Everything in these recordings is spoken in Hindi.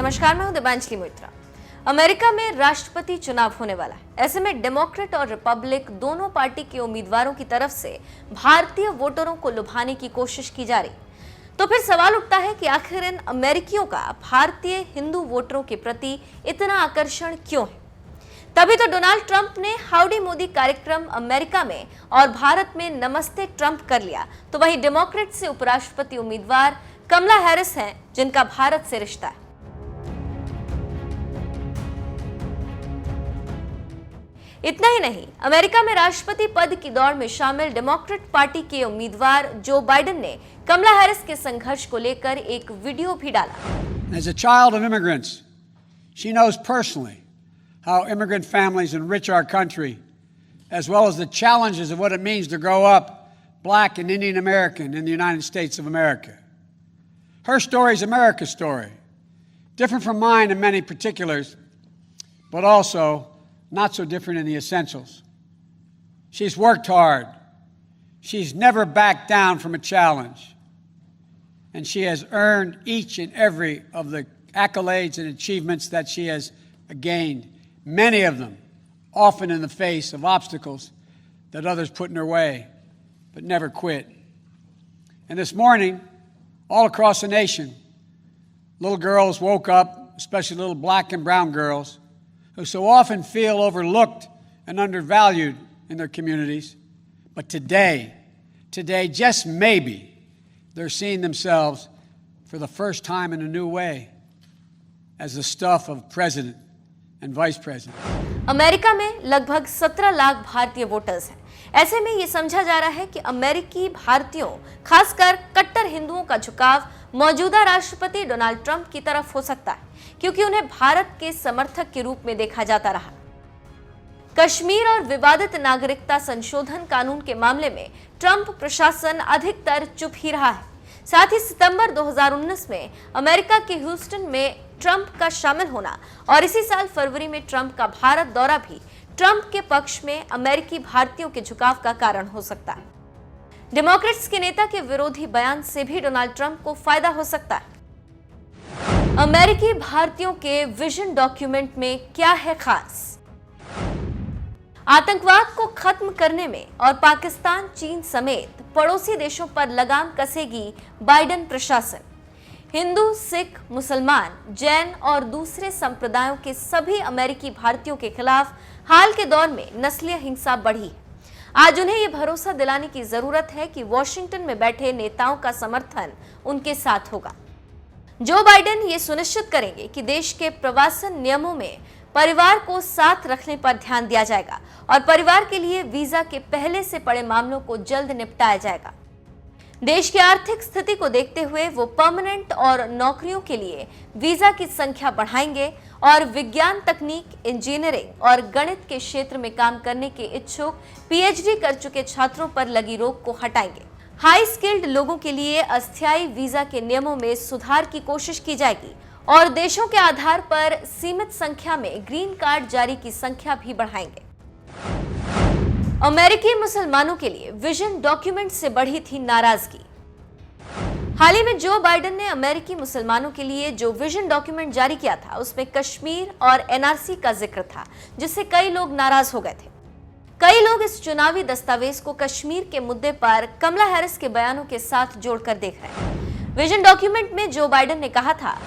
नमस्कार, मैं हूं दिबांजलि मोइत्रा। अमेरिका में राष्ट्रपति चुनाव होने वाला है। ऐसे में डेमोक्रेट और रिपब्लिक दोनों पार्टी के उम्मीदवारों की तरफ से भारतीय वोटरों को लुभाने की कोशिश की जा रही। तो फिर सवाल उठता है कि आखिर इन अमेरिकियों का भारतीय हिंदू वोटरों के प्रति इतना आकर्षण क्यों है? तभी तो डोनाल्ड ट्रंप ने हाउडी मोदी कार्यक्रम अमेरिका में और भारत में नमस्ते ट्रंप कर लिया। तो वहीं डेमोक्रेट से उपराष्ट्रपति उम्मीदवार कमला हैरिस हैं, जिनका भारत से रिश्ता है। इतना ही नहीं, अमेरिका में राष्ट्रपति पद की दौड़ में शामिल डेमोक्रेट पार्टी के उम्मीदवार जो बाइडेन ने कमला हैरिस के संघर्ष को लेकर एक वीडियो भी डाला। As a child of immigrants, she knows personally how immigrant families enrich our country, as well as the challenges of what it means to grow up Black and Indian American in the United States of America. Her story is America's story, different from mine in many particulars, but also not so different in the essentials. She's worked hard. She's never backed down from a challenge. And she has earned each and every of the accolades and achievements that she has gained, many of them often in the face of obstacles that others put in her way, but never quit. And this morning, all across the nation, little girls woke up, especially little Black and brown girls, who so often feel overlooked and undervalued in their communities. But today, just maybe, they're seeing themselves for the first time in a new way as the stuff of president and vice president. America में लगभग 17 लाख भारतीय वोटर्स हैं। ऐसे में ये समझा जा रहा है कि अमेरिकी भारतीयों, खासकर कट्टर हिंदुओं का झुकाव मौजूदा राष्ट्रपति डोनाल्ड ट्रंप की तरफ हो सकता है, क्योंकि उन्हें भारत के समर्थक के रूप में देखा जाता रहा। कश्मीर और विवादित नागरिकता संशोधन कानून के मामले में ट्रंप प्रशासन अधिकतर चुप ही रहा है। साथ ही सितंबर 2019 में अमेरिका के ह्यूस्टन में ट्रंप का शामिल होना और इसी साल फरवरी में ट्रंप का भारत दौरा भी ट्रंप के पक्ष में अमेरिकी भारतीयों के झुकाव का कारण हो सकता है। डेमोक्रेट्स के नेता के विरोधी बयान से भी डोनाल्ड ट्रंप को फायदा हो सकता है। अमेरिकी भारतीयों के विजन डॉक्यूमेंट में क्या है खास? आतंकवाद को खत्म करने में और पाकिस्तान, चीन समेत पड़ोसी देशों पर लगाम कसेगी बाइडेन प्रशासन। हिंदू, सिख, मुसलमान, जैन और दूसरे संप्रदायों के सभी अमेरिकी भारतीयों के खिलाफ हाल के दौर में नस्लीय हिंसा बढ़ी। आज उन्हें यह भरोसा दिलाने की जरूरत है कि वॉशिंगटन में बैठे नेताओं का समर्थन उनके साथ होगा। जो बाइडेन ये सुनिश्चित करेंगे कि देश के प्रवासन नियमों में परिवार को साथ रखने पर ध्यान दिया जाएगा और परिवार के लिए वीजा के पहले से पड़े मामलों को जल्द निपटाया जाएगा। देश की आर्थिक स्थिति को देखते हुए वो परमानेंट और नौकरियों के लिए वीजा की संख्या बढ़ाएंगे और विज्ञान, तकनीक, इंजीनियरिंग और गणित के क्षेत्र में काम करने के इच्छुक पीएचडी कर चुके छात्रों पर लगी रोक को हटाएंगे। हाई स्किल्ड लोगों के लिए अस्थायी वीजा के नियमों में सुधार की कोशिश की जाएगी और देशों के आधार पर सीमित संख्या में ग्रीन कार्ड जारी की संख्या भी बढ़ाएंगे। अमेरिकी मुसलमानों के लिए विजन डॉक्यूमेंट से बढ़ी थी नाराजगी। हाल ही में जो बाइडेन ने अमेरिकी मुसलमानों के लिए जो विजन डॉक्यूमेंट जारी किया था, उसमें कश्मीर और एनआरसी का जिक्र था, जिससे कई लोग नाराज हो गए थे। कई लोग इस चुनावी दस्तावेज को कश्मीर के मुद्दे पर कमला हैरिस के बयानों के साथ जोड़कर देख रहे हैं। विजन डॉक्यूमेंट में जो बाइडेन ने कहा था,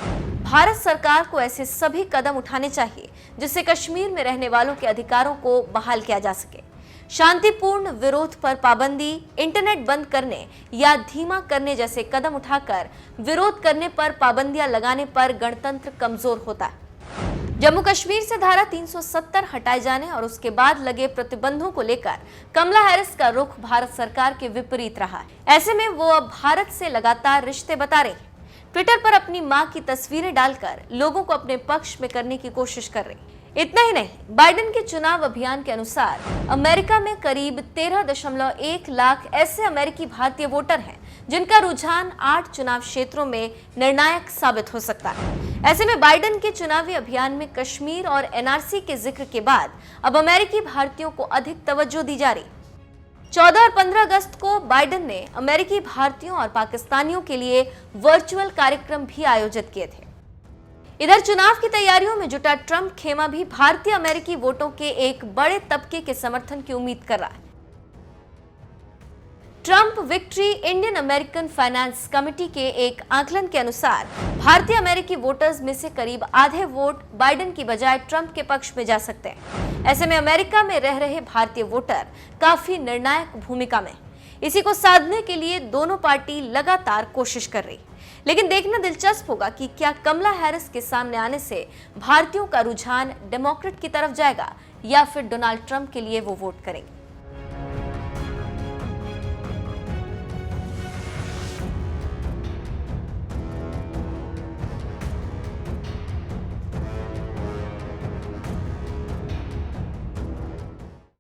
भारत सरकार को ऐसे सभी कदम उठाने चाहिए जिससे कश्मीर में रहने वालों के अधिकारों को बहाल किया जा सके। शांतिपूर्ण विरोध पर पाबंदी, इंटरनेट बंद करने या धीमा करने जैसे कदम उठाकर विरोध करने पर पाबंदियां लगाने पर गणतंत्र कमजोर होता है। जम्मू कश्मीर से धारा 370 हटाए जाने और उसके बाद लगे प्रतिबंधों को लेकर कमला हैरिस का रुख भारत सरकार के विपरीत रहा है। ऐसे में वो अब भारत से लगातार रिश्ते बता रही हैं। ट्विटर पर अपनी मां की तस्वीरें डालकर लोगों को अपने पक्ष में करने की कोशिश कर रही। इतना ही नहीं, बाइडेन के चुनाव अभियान के अनुसार अमेरिका में करीब 13.1 लाख ऐसे अमेरिकी भारतीय वोटर हैं जिनका रुझान 8 चुनाव क्षेत्रों में निर्णायक साबित हो सकता है। ऐसे में बाइडेन के चुनावी अभियान में कश्मीर और एनआरसी के जिक्र के बाद अब अमेरिकी भारतीयों को अधिक तवज्जो दी जा रही। 14 और 15 अगस्त को बाइडेन ने अमेरिकी भारतीयों और पाकिस्तानियों के लिए वर्चुअल कार्यक्रम भी आयोजित किए थे। इधर चुनाव की तैयारियों में जुटा ट्रंप खेमा भी भारतीय अमेरिकी वोटों के एक बड़े तबके के समर्थन की उम्मीद कर रहा है। Trump victory Indian American finance committee के एक आकलन के अनुसार भारतीय अमेरिकी वोटर्स में से करीब आधे वोट बाइडेन की बजाय ट्रंप के पक्ष में जा सकते हैं। ऐसे में अमेरिका में रह रहे भारतीय वोटर काफी निर्णायक भूमिका में। इसी को साधने के लिए दोनों पार्टी लगातार कोशिश कर रही, लेकिन देखना दिलचस्प होगा कि क्या कमला हैरिस के सामने आने से भारतीयों का रुझान डेमोक्रेट की तरफ जाएगा या फिर डोनाल्ड ट्रंप के लिए वो वोट करेंगे।